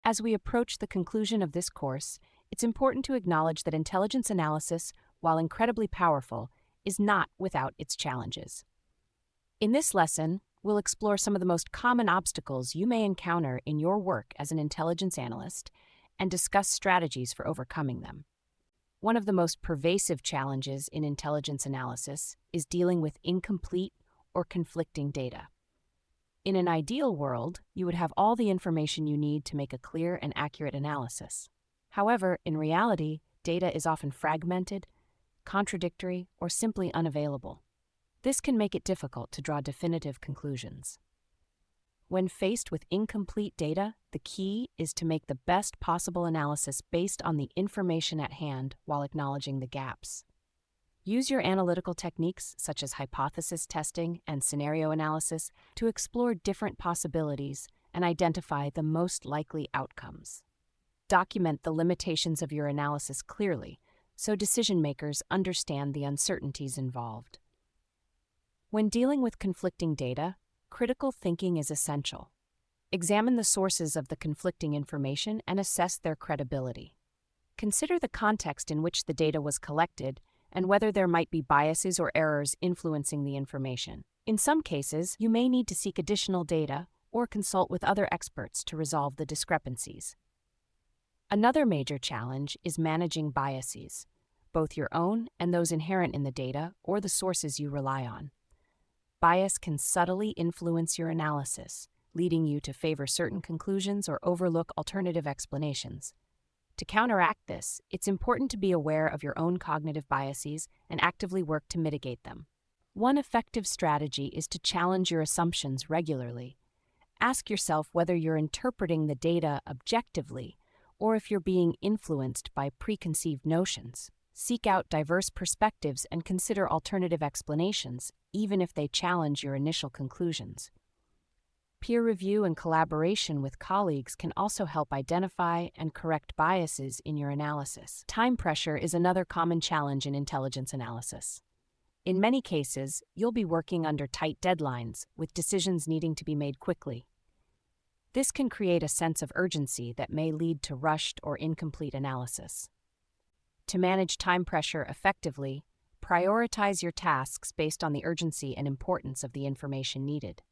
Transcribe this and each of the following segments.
As we approach the conclusion of this course, it's important to acknowledge that intelligence analysis, while incredibly powerful, is not without its challenges. In this lesson, we'll explore some of the most common obstacles you may encounter in your work as an intelligence analyst and discuss strategies for overcoming them. One of the most pervasive challenges in intelligence analysis is dealing with incomplete or conflicting data. In an ideal world, you would have all the information you need to make a clear and accurate analysis. However, in reality, data is often fragmented, contradictory, or simply unavailable. This can make it difficult to draw definitive conclusions. When faced with incomplete data, the key is to make the best possible analysis based on the information at hand while acknowledging the gaps. Use your analytical techniques such as hypothesis testing and scenario analysis to explore different possibilities and identify the most likely outcomes. Document the limitations of your analysis clearly so decision-makers understand the uncertainties involved. When dealing with conflicting data, critical thinking is essential. Examine the sources of the conflicting information and assess their credibility. Consider the context in which the data was collected and whether there might be biases or errors influencing the information. In some cases, you may need to seek additional data or consult with other experts to resolve the discrepancies. Another major challenge is managing biases, both your own and those inherent in the data or the sources you rely on. Bias can subtly influence your analysis, leading you to favor certain conclusions or overlook alternative explanations. To counteract this, it's important to be aware of your own cognitive biases and actively work to mitigate them. One effective strategy is to challenge your assumptions regularly. Ask yourself whether you're interpreting the data objectively or if you're being influenced by preconceived notions. Seek out diverse perspectives and consider alternative explanations, even if they challenge your initial conclusions. Peer review and collaboration with colleagues can also help identify and correct biases in your analysis. Time pressure is another common challenge in intelligence analysis. In many cases, you'll be working under tight deadlines, with decisions needing to be made quickly. This can create a sense of urgency that may lead to rushed or incomplete analysis. To manage time pressure effectively, prioritize your tasks based on the urgency and importance of the information needed.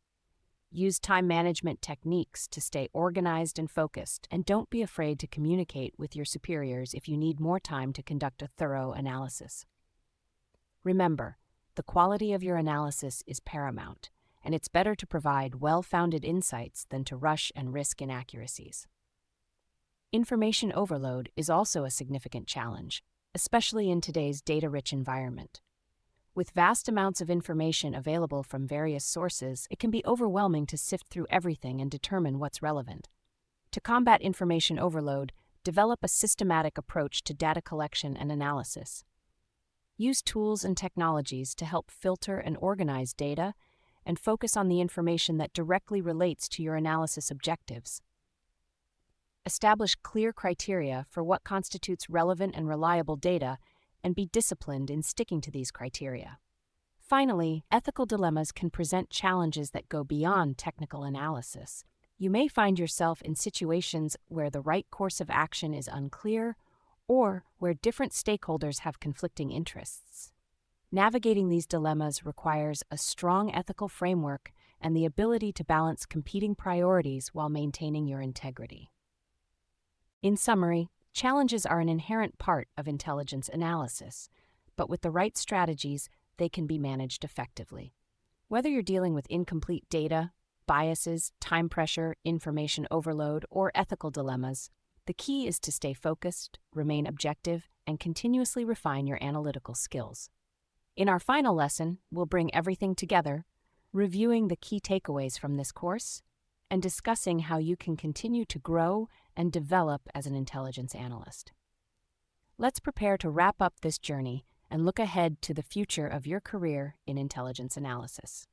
Use time management techniques to stay organized and focused, and don't be afraid to communicate with your superiors if you need more time to conduct a thorough analysis. Remember, the quality of your analysis is paramount, and it's better to provide well-founded insights than to rush and risk inaccuracies. Information overload is also a significant challenge, especially in today's data-rich environment. With vast amounts of information available from various sources, it can be overwhelming to sift through everything and determine what's relevant. To combat information overload, develop a systematic approach to data collection and analysis. Use tools and technologies to help filter and organize data and focus on the information that directly relates to your analysis objectives. Establish clear criteria for what constitutes relevant and reliable data, and be disciplined in sticking to these criteria. Finally, ethical dilemmas can present challenges that go beyond technical analysis. You may find yourself in situations where the right course of action is unclear or where different stakeholders have conflicting interests. Navigating these dilemmas requires a strong ethical framework and the ability to balance competing priorities while maintaining your integrity. In summary, challenges are an inherent part of intelligence analysis, but with the right strategies, they can be managed effectively. Whether you're dealing with incomplete data, biases, time pressure, information overload, or ethical dilemmas, the key is to stay focused, remain objective, and continuously refine your analytical skills. In our final lesson, we'll bring everything together, reviewing the key takeaways from this course, and discussing how you can continue to grow and develop as an intelligence analyst. Let's prepare to wrap up this journey and look ahead to the future of your career in intelligence analysis.